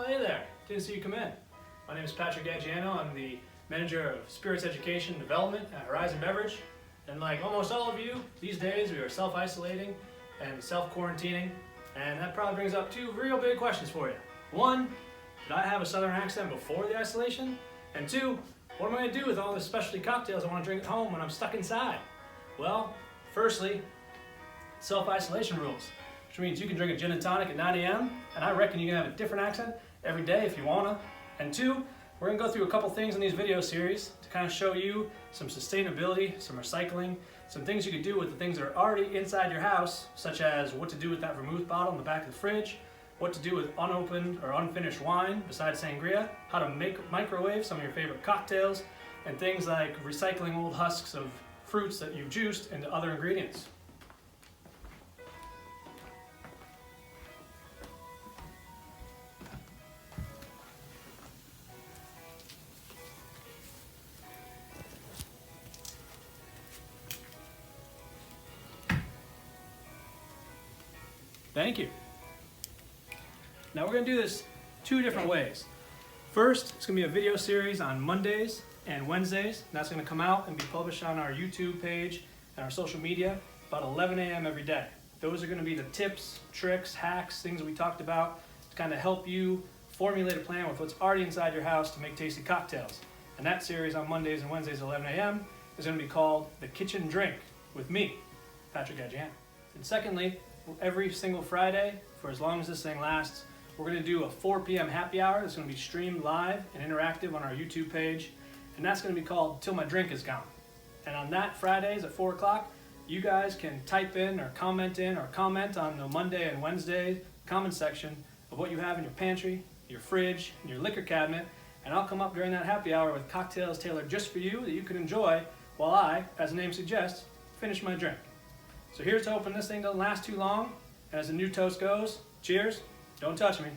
Oh, hey there. Didn't see you come in. My name is Patrick Gaggiano. I'm the manager of Spirits Education and Development at Horizon Beverage. And like almost all of you, these days we are self-isolating and self-quarantining. And that probably brings up two real big questions for you. One, did I have a southern accent before the isolation? And two, what am I going to do with all the specialty cocktails I want to drink at home when I'm stuck inside? Well, firstly, self-isolation rules, which means you can drink a gin and tonic at 9 a.m. and I reckon you can have a different accent every day if you wanna. And two, we're gonna go through a couple things in these video series to kind of show you some sustainability, some recycling, some things you could do with the things that are already inside your house, such as what to do with that vermouth bottle in the back of the fridge, what to do with unopened or unfinished wine besides sangria, how to microwave some of your favorite cocktails, and things like recycling old husks of fruits that you've juiced into other ingredients. Thank you. Now we're going to do this two different ways. First, it's going to be a video series on Mondays and Wednesdays. And that's going to come out and be published on our YouTube page and our social media about 11 a.m. every day. Those are going to be the tips, tricks, hacks, things we talked about to kind of help you formulate a plan with what's already inside your house to make tasty cocktails. And that series on Mondays and Wednesdays at 11 a.m. is going to be called The Kitchen Drink with me, Patrick Gaggiano. And secondly, every single Friday, for as long as this thing lasts, we're going to do a 4 p.m. happy hour that's going to be streamed live and interactive on our YouTube page, and that's going to be called Till My Drink Is Gone. And on that Fridays at 4 o'clock, you guys can type in or comment on the Monday and Wednesday comment section of what you have in your pantry, your fridge, and your liquor cabinet, and I'll come up during that happy hour with cocktails tailored just for you that you can enjoy while I, as the name suggests, finish my drink. So here's hoping this thing doesn't last too long. As the new toast goes, cheers, don't touch me.